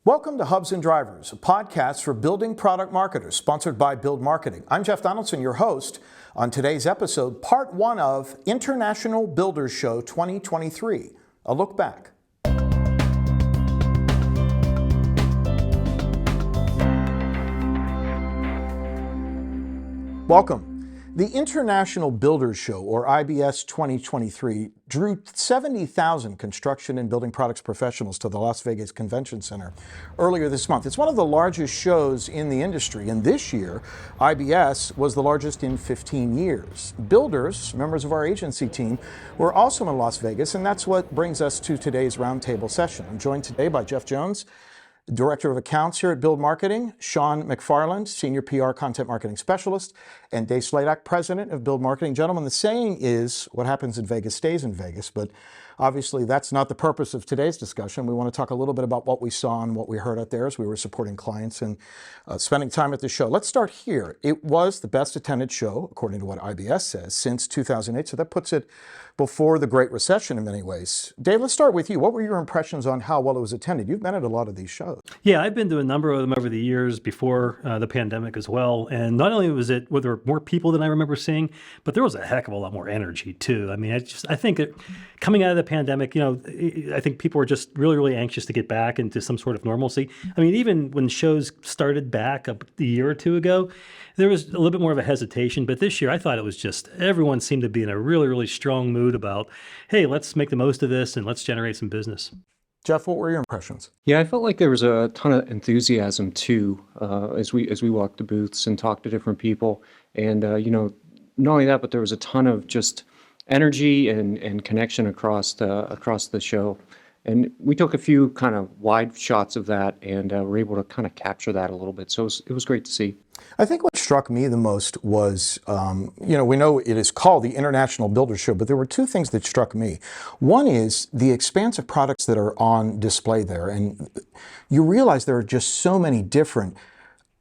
Welcome to Hubs and Drivers, a podcast for building product marketers, sponsored by Build Marketing. I'm Jeff Donaldson, your host. On today's episode, part one of International Builders Show 2023, a look back. Welcome. The International Builders Show, or IBS 2023, drew 70,000 construction and building products professionals to the Las Vegas Convention Center earlier this month. It's one of the largest shows in the industry, and this year, IBS was the largest in 15 years. Builders, members of our agency team, were also in Las Vegas, and that's what brings us to today's roundtable session. I'm joined today by Jeff Jones, Director of Accounts here at Build Marketing, Sean McFarland, Senior PR Content Marketing Specialist, and Dave Sladak, President of Build Marketing. Gentlemen, the saying is, what happens in Vegas stays in Vegas, but obviously that's not the purpose of today's discussion. We want to talk a little bit about what we saw and what we heard out there as we were supporting clients and spending time at the show. Let's start here. It was the best attended show, according to what IBS says, since 2008, so that puts it before the Great Recession in many ways. Dave, let's start with you. What were your impressions on how well it was attended? You've been at a lot of these shows. Yeah, I've been to a number of them over the years before the pandemic as well. And not only were there more people than I remember seeing, but there was a heck of a lot more energy too. I mean, I think that coming out of the pandemic, I think people were just really, really anxious to get back into some sort of normalcy. I mean, even when shows started back a year or two ago, there was a little bit more of a hesitation, but this year I thought it was just, everyone seemed to be in a really, really strong mood about, hey, let's make the most of this and let's generate some business. Jeff, what were your impressions? Yeah, I felt like there was a ton of enthusiasm too, as we walked the booths and talked to different people. And, not only that, but there was a ton of just energy and connection across the show. And we took a few kind of wide shots of that and were able to kind of capture that a little bit. So it was great to see. I think what struck me the most was, we know it is called the International Builders Show, but there were two things that struck me. One is the expanse of products that are on display there. And you realize there are just so many different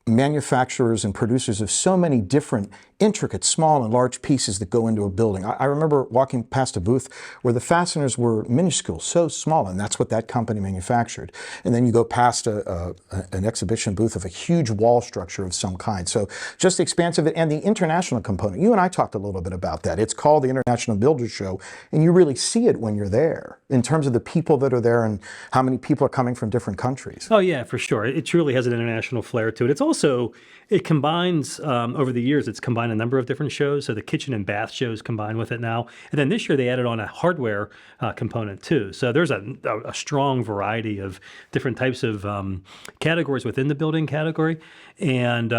manufacturers and producers of so many different intricate small and large pieces that go into a building. I remember walking past a booth where the fasteners were minuscule, so small, and that's what that company manufactured. And then you go past an exhibition booth of a huge wall structure of some kind. So just the expanse of it and the international component. You and I talked a little bit about that. It's called the International Builders Show, and you really see it when you're there in terms of the people that are there and how many people are coming from different countries. Oh yeah, for sure. It truly has an international flair to it. It's also, it combines, over the years, it's combined a number of different shows. So the kitchen and bath shows combined with it now. And then this year they added on a hardware component too. So there's a strong variety of different types of categories within the building category. And,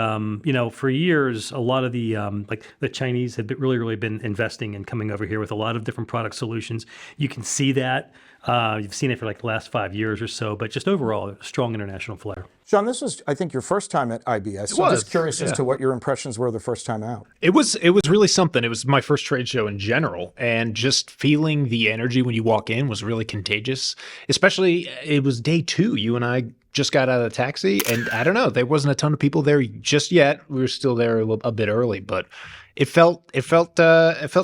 for years, a lot of the Chinese had really been investing and coming over here with a lot of different product solutions. You can see that. You've seen it for like the last 5 years or so, but just overall, a strong international flair. Sean, this was, I think, your first time at IBS. So I'm just curious as to what your impressions were the first time out. It was really something. It was my first trade show in general, and just feeling the energy when you walk in was really contagious. Especially, it was day two. You and I just got out of the taxi, and I don't know, there wasn't a ton of people there just yet. We were still there a bit early, but it felt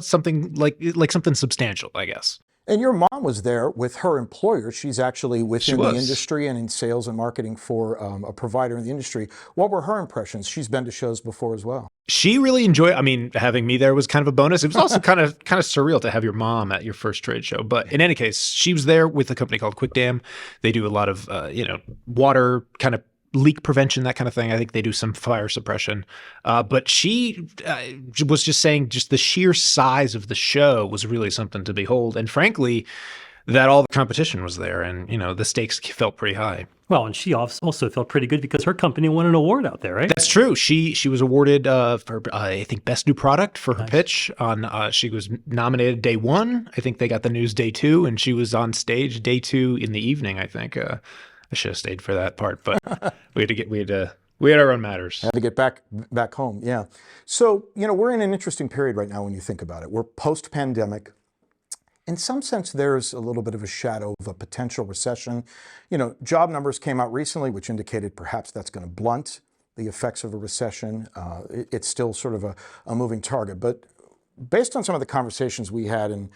something like something substantial, I guess. And your mom was there with her employer. She's actually within the industry and in sales and marketing for a provider in the industry. What were her impressions? She's been to shows before as well. She really enjoyed, having me there was kind of a bonus. It was also kind of surreal to have your mom at your first trade show. But in any case, she was there with a company called QuickDam. They do a lot of, water kind of leak prevention, that kind of thing. I think they do some fire suppression. But she was just saying just the sheer size of the show was really something to behold. And frankly, that all the competition was there and, the stakes felt pretty high. Well, and she also felt pretty good because her company won an award out there, right? That's true. She was awarded for, I think, Best New Product for her pitch. She was nominated day one. I think they got the news day two, and she was on stage day two in the evening, I think. I should have stayed for that part, but we had our own matters. Had to get back home, yeah. So, we're in an interesting period right now when you think about it. We're post-pandemic. In some sense, there's a little bit of a shadow of a potential recession. Job numbers came out recently, which indicated perhaps that's going to blunt the effects of a recession. It's still sort of a moving target. But based on some of the conversations we had and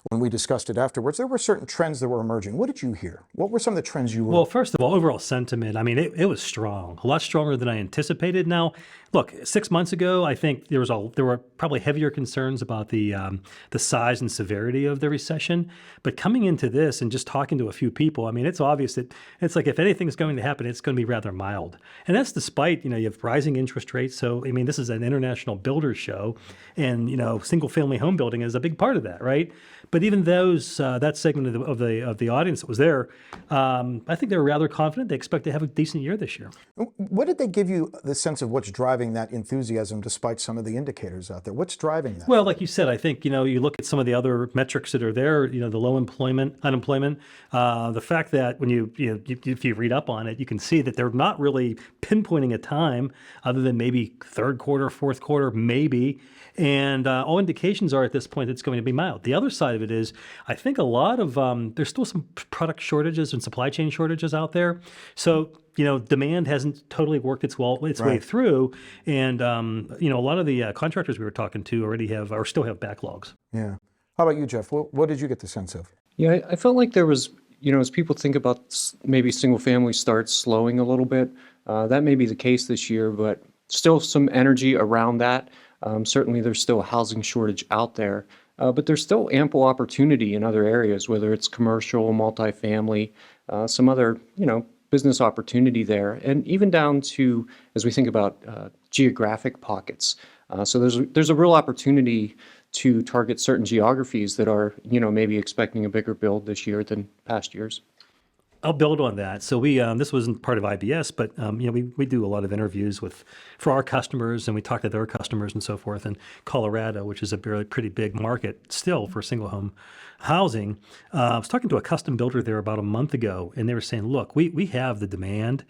when we discussed it afterwards, there were certain trends that were emerging. What did you hear? What were some of the trends you were? Well, first of all, overall sentiment, I mean, it was strong, a lot stronger than I anticipated. Now, look, 6 months ago, I think there were probably heavier concerns about the size and severity of the recession. But coming into this and just talking to a few people, I mean, it's obvious that it's like if anything's going to happen, it's going to be rather mild. And that's despite, you have rising interest rates. So, I mean, this is an international builder show, and, single family home building is a big part of that, right? But even those that segment of the audience that was there, I think they were rather confident. They expect to have a decent year this year. What did they give you the sense of what's driving that enthusiasm despite some of the indicators out there? What's driving that? Well, like you said, I think, you look at some of the other metrics that are there, the low unemployment, the fact that when if you read up on it, you can see that they're not really pinpointing a time other than maybe third quarter, fourth quarter, maybe. And all indications are at this point it's going to be mild. The other side of it is, I think a lot of, there's still some product shortages and supply chain shortages out there. So, demand hasn't totally worked its way through. And, a lot of the contractors we were talking to already have, or still have backlogs. Yeah. How about you, Jeff? What did you get the sense of? Yeah, I felt like there was, as people think about maybe single family starts slowing a little bit, that may be the case this year, but still some energy around that. Certainly there's still a housing shortage out there, but there's still ample opportunity in other areas, whether it's commercial, multifamily, some other, business opportunity there, and even down to, as we think about geographic pockets. So there's a real opportunity to target certain geographies that are, maybe expecting a bigger build this year than past years. I'll build on that. So we this wasn't part of IBS, but we do a lot of interviews for our customers, and we talk to their customers and so forth. In Colorado, which is a pretty big market still for single home housing, I was talking to a custom builder there about a month ago, and they were saying, "Look, we have the demand.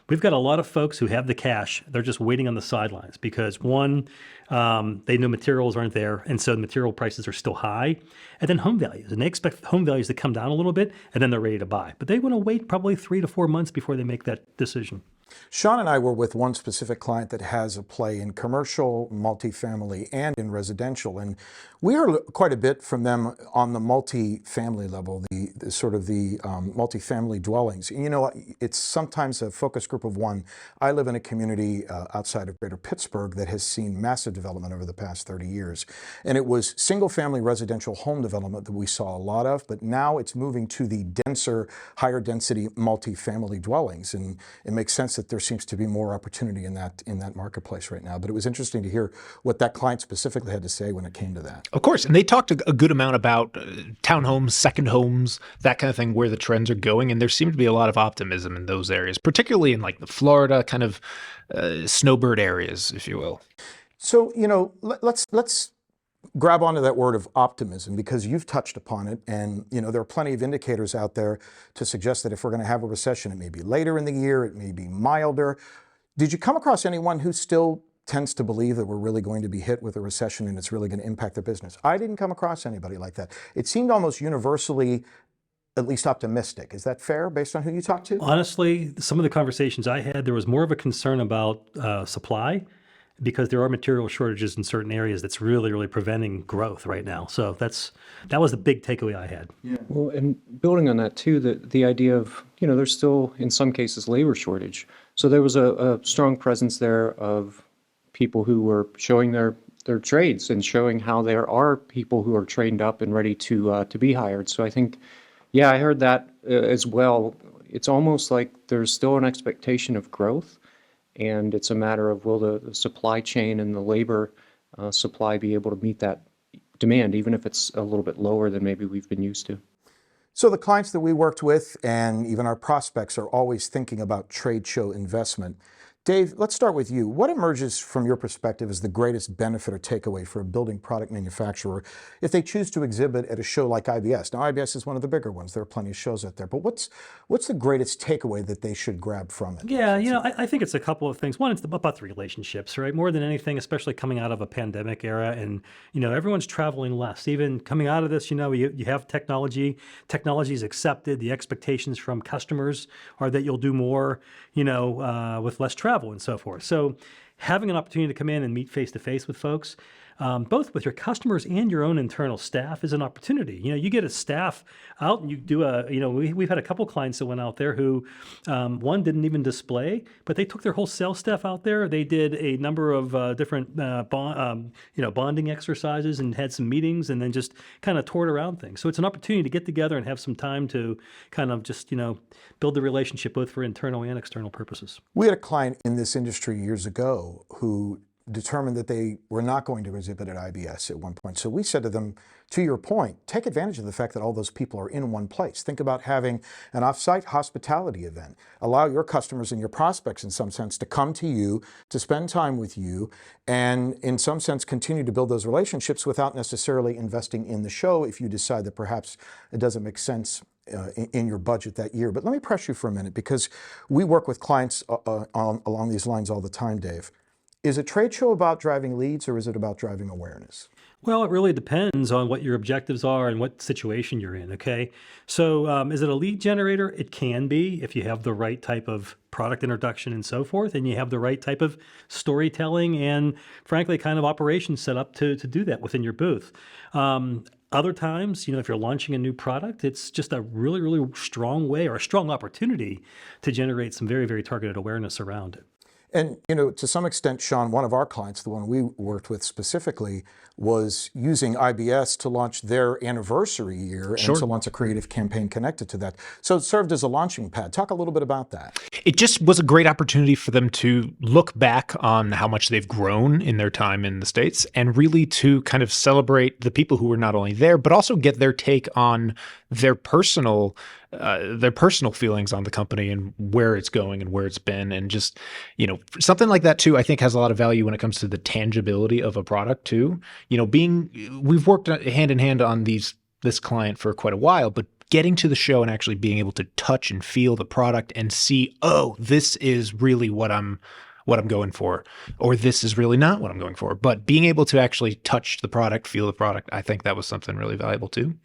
We've got a lot of folks who have the cash. They're just waiting on the sidelines because one, they know materials aren't there, and so the material prices are still high. And then home values, and they expect home values to come down a little bit, and then they're ready to buy. But they want to wait probably 3 to 4 months before they make that decision." Sean and I were with one specific client that has a play in commercial, multifamily, and in residential. And we heard quite a bit from them on the multifamily level, the multifamily dwellings. It's sometimes a focus group of one. I live in a community outside of Greater Pittsburgh that has seen massive development over the past 30 years. And it was single-family residential home development that we saw a lot of, but now it's moving to the denser, higher density multifamily dwellings. And it makes sense that there seems to be more opportunity in that marketplace right now. But it was interesting to hear what that client specifically had to say when it came to that. Of course, and they talked a good amount about townhomes, second homes, that kind of thing, where the trends are going. And there seemed to be a lot of optimism in those areas, particularly in like the Florida kind of snowbird areas, if you will. So, let's grab onto that word of optimism, because you've touched upon it, and there are plenty of indicators out there to suggest that if we're going to have a recession, it may be later in the year, it may be milder. Did you come across anyone who still tends to believe that we're really going to be hit with a recession and it's really going to impact their business? I didn't come across anybody like that. It seemed almost universally at least optimistic. Is that fair based on who you talked to? Honestly, some of the conversations I had, there was more of a concern about supply, because there are material shortages in certain areas that's really, really preventing growth right now. So that was the big takeaway I had. Yeah. Well, and building on that too, the idea of, there's still in some cases labor shortage. So there was a strong presence there of people who were showing their trades and showing how there are people who are trained up and ready to be hired. So I think, yeah, I heard that as well. It's almost like there's still an expectation of growth. And it's a matter of, will the supply chain and the labor supply be able to meet that demand, even if it's a little bit lower than maybe we've been used to. So the clients that we worked with and even our prospects are always thinking about trade show investment. Dave, let's start with you. What emerges from your perspective as the greatest benefit or takeaway for a building product manufacturer if they choose to exhibit at a show like IBS? Now, IBS is one of the bigger ones. There are plenty of shows out there. But what's the greatest takeaway that they should grab from it? Yeah, I think it's a couple of things. One, it's about the relationships, right? More than anything, especially coming out of a pandemic era, and everyone's traveling less. Even coming out of this, you have technology. Technology is accepted. The expectations from customers are that you'll do more, with less travel and so forth. So having an opportunity to come in and meet face to face with folks, both with your customers and your own internal staff is an opportunity. You get a staff out and you do we've had a couple clients that went out there who, one didn't even display, but they took their whole sales staff out there. They did a number of different bonding exercises and had some meetings and then just kind of toured around things. So it's an opportunity to get together and have some time to kind of just, build the relationship both for internal and external purposes. We had a client in this industry years ago who determined that they were not going to exhibit at IBS at one point. So we said to them, to your point, take advantage of the fact that all those people are in one place. Think about having an offsite hospitality event. Allow your customers and your prospects in some sense to come to you, to spend time with you, and in some sense continue to build those relationships without necessarily investing in the show if you decide that perhaps it doesn't make sense in your budget that year. But let me press you for a minute, because we work with clients along these lines all the time, Dave. Is a trade show about driving leads or is it about driving awareness? Well, it really depends on what your objectives are and what situation you're in, okay? So is it a lead generator? It can be if you have the right type of product introduction and so forth, and you have the right type of storytelling and, frankly, kind of operations set up to do that within your booth. Other times, if you're launching a new product, it's just a really, really strong way or a strong opportunity to generate some very, very targeted awareness around it. And, to some extent, Sean, one of our clients, the one we worked with specifically, was using IBS to launch their anniversary year and to launch a creative campaign connected to that. So it served as a launching pad. Talk a little bit about that. It just was a great opportunity for them to look back on how much they've grown in their time in the States and really to kind of celebrate the people who were not only there, but also get their take on their personal feelings on the company and where it's going and where it's been. And just, something like that too, I think has a lot of value when it comes to the tangibility of a product too. We've worked hand in hand on this client for quite a while, but getting to the show and actually being able to touch and feel the product and see, oh, this is really what I'm going for, or this is really not what I'm going for. But being able to actually touch the product, feel the product, I think that was something really valuable too.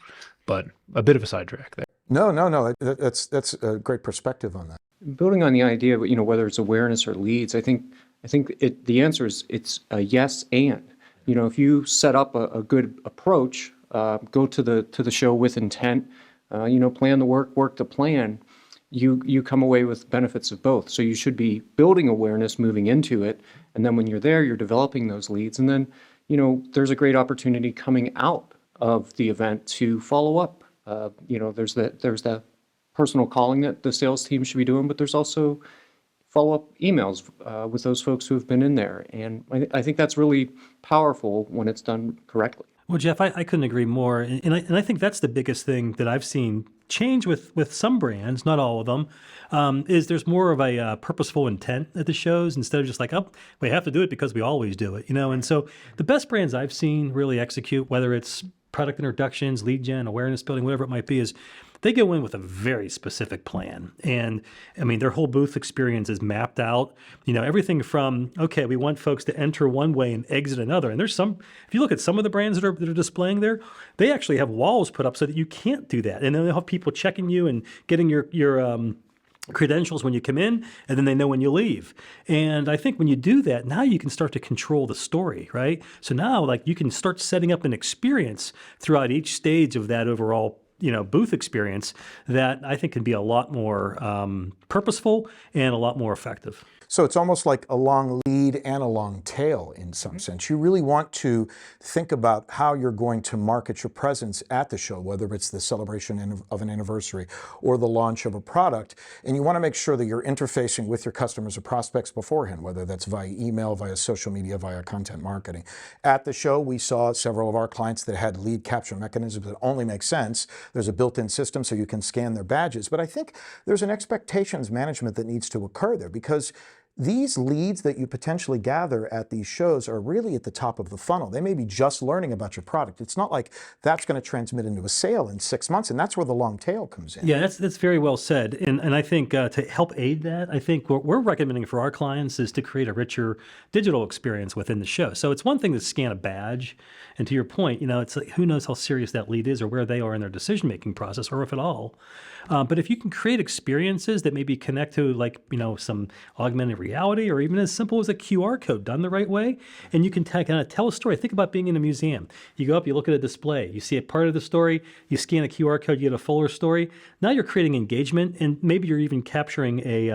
But a bit of a sidetrack there. No. That's a great perspective on that. Building on the idea of, whether it's awareness or leads, I think the answer is it's a yes and. If you set up a good approach, go to the show with intent, plan the work the plan, you come away with benefits of both. So you should be building awareness moving into it, and then when you're there, you're developing those leads, and then there's a great opportunity coming out of the event to follow up. There's that personal calling that the sales team should be doing, but there's also follow-up emails with those folks who have been in there. And I think that's really powerful when it's done correctly. Well, Jeff, I couldn't agree more. And I think that's the biggest thing that I've seen change with some brands, not all of them, is there's more of a purposeful intent at the shows instead of just like, oh, we have to do it because we always do it, And so the best brands I've seen really execute, whether it's product introductions, lead gen, awareness building, whatever it might be, is they go in with a very specific plan. And their whole booth experience is mapped out, everything from, okay, we want folks to enter one way and exit another. And there's if you look at some of the brands that are displaying there, they actually have walls put up so that you can't do that. And then they'll have people checking you and getting your credentials when you come in, and then they know when you leave. And I think when you do that, now you can start to control the story, right? So now you can start setting up an experience throughout each stage of that overall booth experience that I think can be a lot more purposeful and a lot more effective. So it's almost like a long lead and a long tail in some sense. You really want to think about how you're going to market your presence at the show, whether it's the celebration of an anniversary or the launch of a product. And you want to make sure that you're interfacing with your customers or prospects beforehand, whether that's via email, via social media, via content marketing. At the show, we saw several of our clients that had lead capture mechanisms that only make sense. There's a built-in system so you can scan their badges. But I think there's an expectations management that needs to occur there, because these leads that you potentially gather at these shows are really at the top of the funnel. They may be just learning about your product. It's not like that's going to transmit into a sale in 6 months, and that's where the long tail comes in. Yeah, that's very well said. And I think to help aid that, I think what we're recommending for our clients is to create a richer digital experience within the show. So it's one thing to scan a badge, and to your point, it's like, who knows how serious that lead is or where they are in their decision-making process, or if at all. But if you can create experiences that maybe connect to some augmented reality, or even as simple as a QR code done the right way. And you can kind of tell a story. Think about being in a museum. You go up, you look at a display, you see a part of the story, you scan a QR code, you get a fuller story. Now you're creating engagement, and maybe you're even capturing a,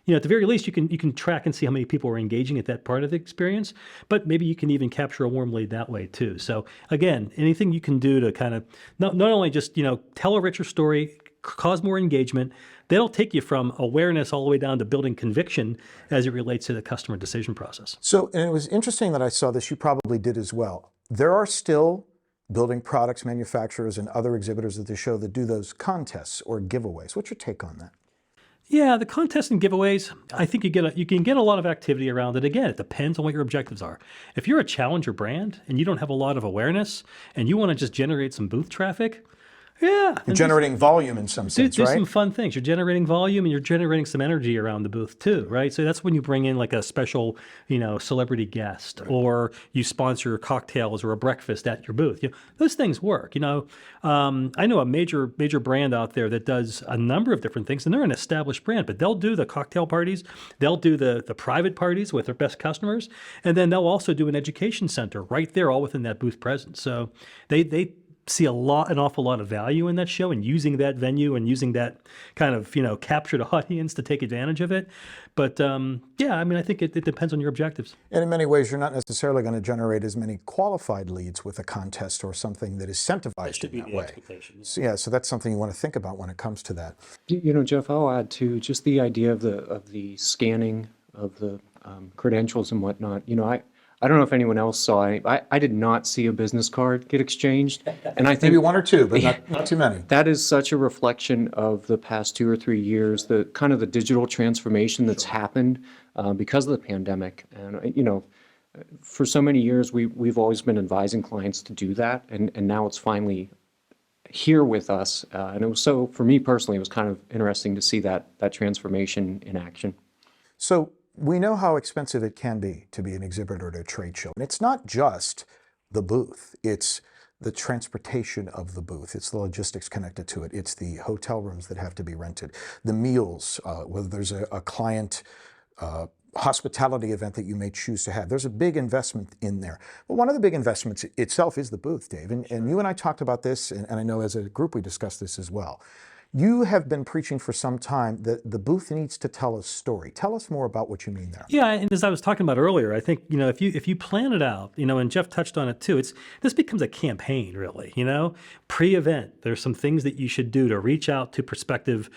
at the very least, you can track and see how many people are engaging at that part of the experience, but maybe you can even capture a warm lead that way too. So again, anything you can do to kind of not only just, tell a richer story, cause more engagement, that'll take you from awareness all the way down to building conviction as it relates to the customer decision process. So, and it was interesting that I saw this, you probably did as well. There are still building products manufacturers and other exhibitors at the show that do those contests or giveaways. What's your take on that? Yeah, the contests and giveaways, I think you can get a lot of activity around it. Again, it depends on what your objectives are. If you're a challenger brand and you don't have a lot of awareness and you want to just generate some booth traffic, yeah. You're generating volume in some sense, do right? some fun things. You're generating volume and you're generating some energy around the booth too, right? So that's when you bring in like a special, celebrity guest, or you sponsor cocktails or a breakfast at your booth. Those things work. I know a major brand out there that does a number of different things, and they're an established brand, but they'll do the cocktail parties, they'll do the private parties with their best customers, and then they'll also do an education center right there, all within that booth presence. So they see an awful lot of value in that show and using that venue and using that kind of, captured audience to take advantage of it. But I think it depends on your objectives. And in many ways, you're not necessarily going to generate as many qualified leads with a contest or something that is incentivized in that way. So that's something you want to think about when it comes to that. Jeff, I'll add to just the idea of the scanning of the credentials and whatnot. I don't know if anyone else saw it. I did not see a business card get exchanged. And I think maybe one or two, but not too many. That is such a reflection of the past 2 or 3 years, the kind of the digital transformation that's happened because of the pandemic. And, for so many years, we've always been advising clients to do that. And now it's finally here with us. And it was for me personally, it was kind of interesting to see that transformation in action. So, we know how expensive it can be to be an exhibitor at a trade show. And it's not just the booth. It's the transportation of the booth. It's the logistics connected to it. It's the hotel rooms that have to be rented, the meals, whether there's a client hospitality event that you may choose to have. There's a big investment in there. But one of the big investments itself is the booth, Dave. And you and I talked about this, and I know as a group we discussed this as well. You have been preaching for some time that the booth needs to tell a story. Tell us more about what you mean there. Yeah, and as I was talking about earlier, I think if you plan it out, and Jeff touched on it too. This becomes a campaign, really. Pre-event, there's some things that you should do to reach out to prospective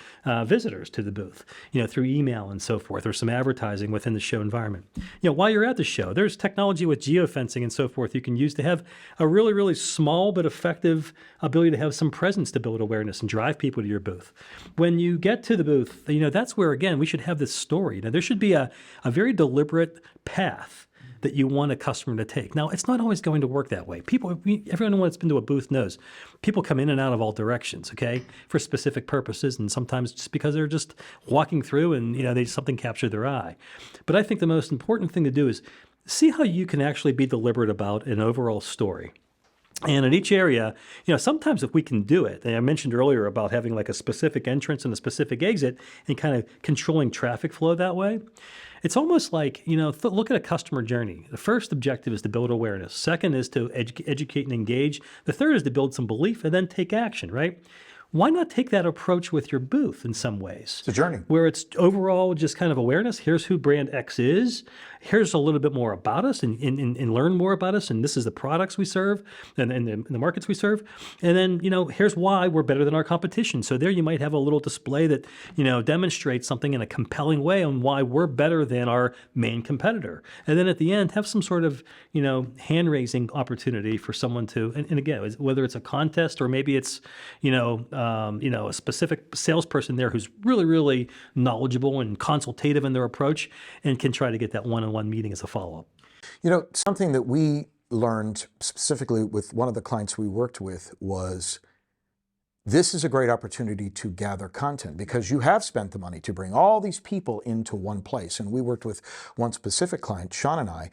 visitors to the booth, through email and so forth, or some advertising within the show environment. While you're at the show, there's technology with geofencing and so forth you can use to have a really, really small but effective ability to have some presence to build awareness and drive people to your booth. When you get to the booth, that's where, again, we should have this story. Now, there should be a very deliberate path that you want a customer to take. Now, it's not always going to work that way. Everyone that's been to a booth knows people come in and out of all directions, okay, for specific purposes, and sometimes just because they're just walking through and, something captured their eye. But I think the most important thing to do is see how you can actually be deliberate about an overall story. And in each area, sometimes if we can do it, and I mentioned earlier about having like a specific entrance and a specific exit and kind of controlling traffic flow that way, it's almost like, look at a customer journey. The first objective is to build awareness. Second is to educate and engage. The third is to build some belief and then take action, right? Why not take that approach with your booth in some ways? It's a journey. Where it's overall just kind of awareness. Here's who brand X is. Here's a little bit more about us and learn more about us. And this is the products we serve and the markets we serve. And then, here's why we're better than our competition. So there you might have a little display that, demonstrates something in a compelling way on why we're better than our main competitor. And then at the end, have some sort of, hand-raising opportunity for someone to, and again, whether it's a contest or maybe it's, a specific salesperson there who's really, really knowledgeable and consultative in their approach and can try to get that one-on-one meeting as a follow-up. Something that we learned specifically with one of the clients we worked with was this is a great opportunity to gather content because you have spent the money to bring all these people into one place. And we worked with one specific client, Sean and I.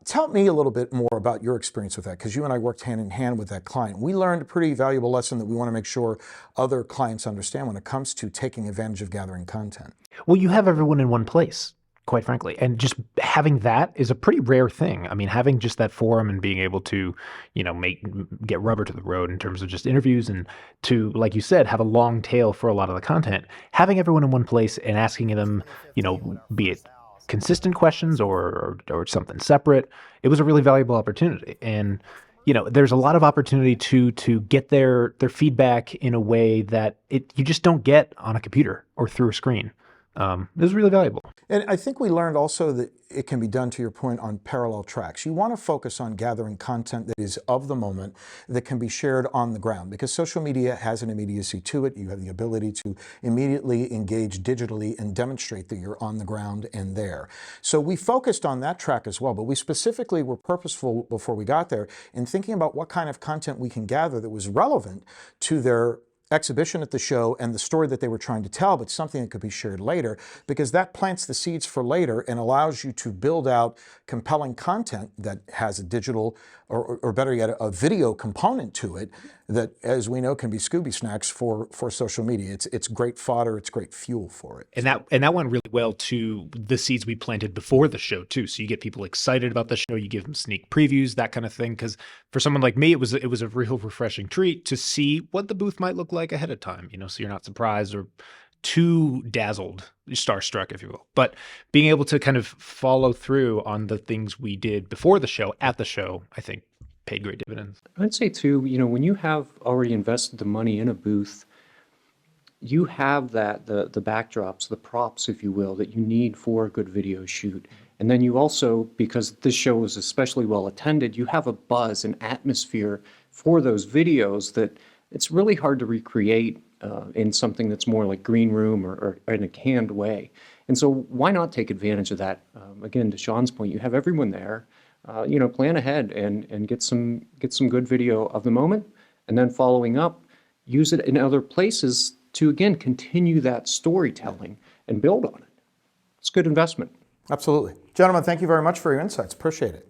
Tell me a little bit more about your experience with that, because you and I worked hand in hand with that client. We learned a pretty valuable lesson that we want to make sure other clients understand when it comes to taking advantage of gathering content. Well, you have everyone in one place. quite frankly. And just having that is a pretty rare thing. I mean, having just that forum and being able to, get rubber to the road in terms of just interviews and to, like you said, have a long tail for a lot of the content, having everyone in one place and asking them, be it consistent questions or something separate, it was a really valuable opportunity. And there's a lot of opportunity to get their feedback in a way that you just don't get on a computer or through a screen. It was really valuable. And I think we learned also that it can be done, to your point, on parallel tracks. You want to focus on gathering content that is of the moment, that can be shared on the ground, because social media has an immediacy to it. You have the ability to immediately engage digitally and demonstrate that you're on the ground and there. So we focused on that track as well, but we specifically were purposeful before we got there in thinking about what kind of content we can gather that was relevant to their exhibition at the show and the story that they were trying to tell, but something that could be shared later, because that plants the seeds for later and allows you to build out compelling content that has a digital or better yet, a video component to it that, as we know, can be Scooby snacks for social media. It's great fodder, it's great fuel for it. And that went really well to the seeds we planted before the show too. So you get people excited about the show, you give them sneak previews, that kind of thing. Because for someone like me, it was a real refreshing treat to see what the booth might look like ahead of time. So you're not surprised or too dazzled, starstruck, if you will. But being able to kind of follow through on the things we did before the show, at the show, I think paid great dividends. I'd say too, when you have already invested the money in a booth, you have the backdrops, the props, if you will, that you need for a good video shoot. And then you also, because this show was especially well attended, you have a buzz, an atmosphere for those videos that it's really hard to recreate in something that's more like green room or in a canned way. And so why not take advantage of that? Again, to Sean's point, you have everyone there. Plan ahead and get some good video of the moment, and then following up, use it in other places to, again, continue that storytelling and build on it. It's a good investment. Absolutely. Gentlemen, thank you very much for your insights. Appreciate it.